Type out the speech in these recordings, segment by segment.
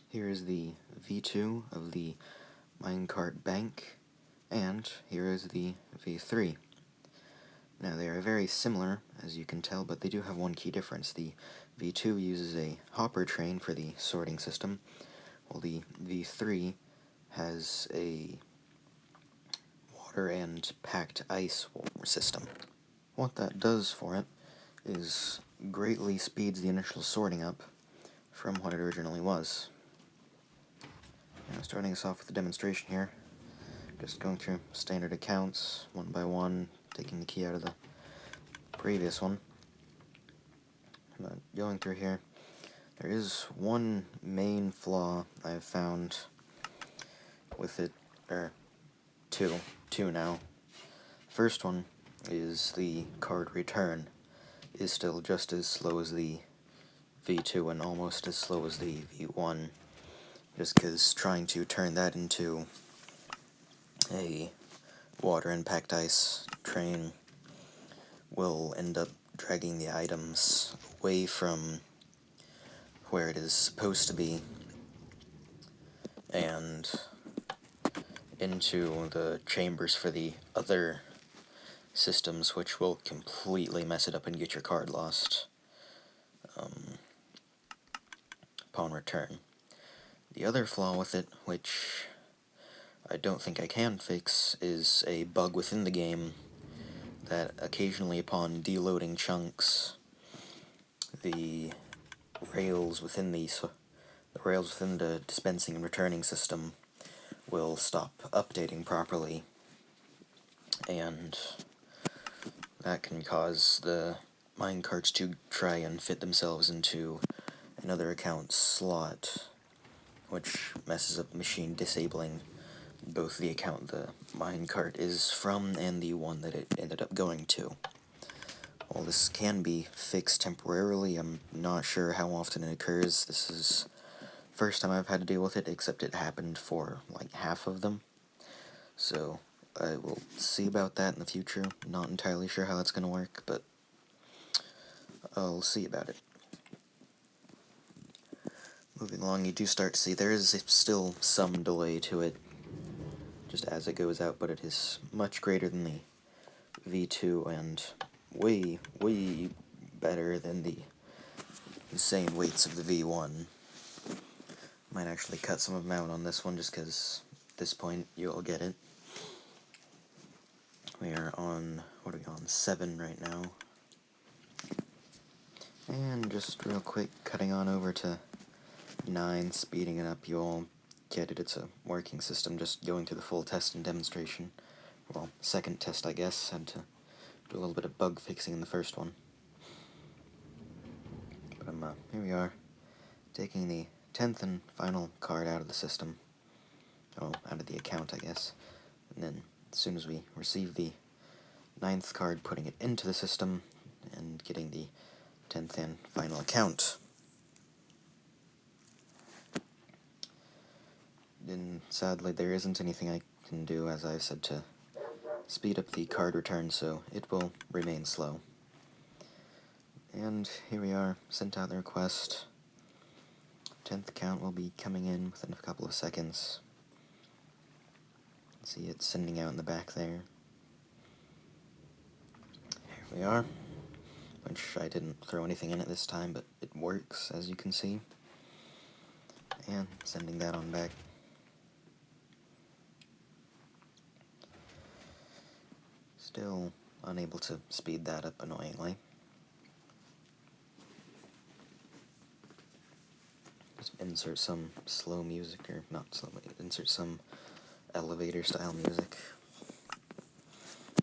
Here is the V2 of the minecart bank, and here is the V3. Now they are very similar, as you can tell, but they do have one key difference. The V2 uses a hopper train for the sorting system, while the V3 has a water and packed ice system. What that does for it is greatly speeds the initial sorting up from what it originally was. Now, starting us off with the demonstration here, just going through standard accounts one by one, taking the key out of the previous one. But going through here, there is one main flaw I've found with it, or two now. First one is the card return is still just as slow as the V2 and almost as slow as the V1, just because trying to turn that into a water and packed ice train will end up dragging the items away from where it is supposed to be and into the chambers for the other systems, which will completely mess it up and get your card lost upon return. The other flaw with it, which I don't think I can fix, is a bug within the game that occasionally upon deloading chunks, the rails within the dispensing and returning system will stop updating properly, and that can cause the minecarts to try and fit themselves into another account slot, which messes up the machine, disabling both the account the minecart is from and the one that it ended up going to. While this can be fixed temporarily, I'm not sure how often it occurs. This is the first time I've had to deal with it, except it happened for like half of them. So I will see about that in the future. Not entirely sure how that's going to work, but I'll see about it. Moving along, you do start to see there is still some delay to it, just as it goes out, but it is much greater than the V2 and way better than the insane weights of the V1. Might actually cut some of them out on this one, just because at this point you'll get it. We are on, what are we on, 7 right now. And just real quick, cutting on over to 9, speeding it up, you'll get it. It's a working system, just going through the full test and demonstration. Well, second test, I guess. Had to do a little bit of bug fixing in the first one. But here we are, taking the 10th and final card out of the system. Oh, out of the account, I guess. And then, as soon as we receive the 9th card, putting it into the system and getting the 10th and final account. And sadly, there isn't anything I can do, as I've said, to speed up the card return, so it will remain slow. And here we are, sent out the request. 10th count will be coming in within a couple of seconds. See it sending out in the back there. Here we are, which I didn't throw anything in it this time, but it works, as you can see. And sending that on back. Still unable to speed that up, annoyingly. Just insert some slow music, or not slow, insert some elevator style music.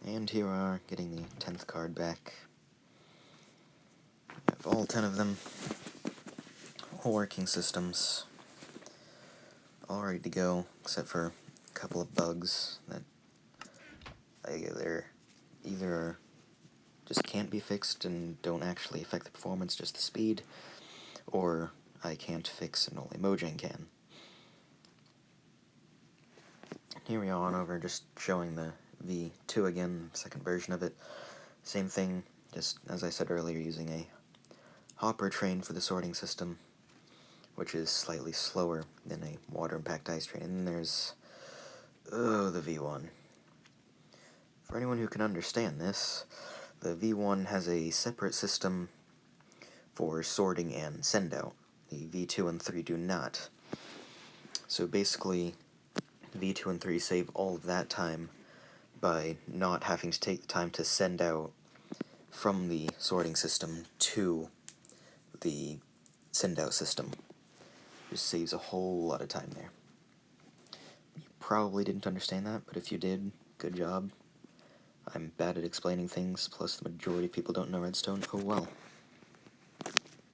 And here we are, getting the 10th card back. We have all 10 of them, all working systems, all ready to go, except for a couple of bugs that either just can't be fixed and don't actually affect the performance, just the speed, or I can't fix and only Mojang can. Here we are on over, just showing the V2 again, second version of it. Same thing, just as I said earlier, using a hopper train for the sorting system, which is slightly slower than a water-impact ice train. And then there's, the V1. For anyone who can understand this, the V1 has a separate system for sorting and send-out. The V2 and 3 do not. So basically, V2 and 3 save all of that time by not having to take the time to send out from the sorting system to the send-out system. Just saves a whole lot of time there. You probably didn't understand that, but if you did, good job. I'm bad at explaining things, plus the majority of people don't know Redstone. Oh well.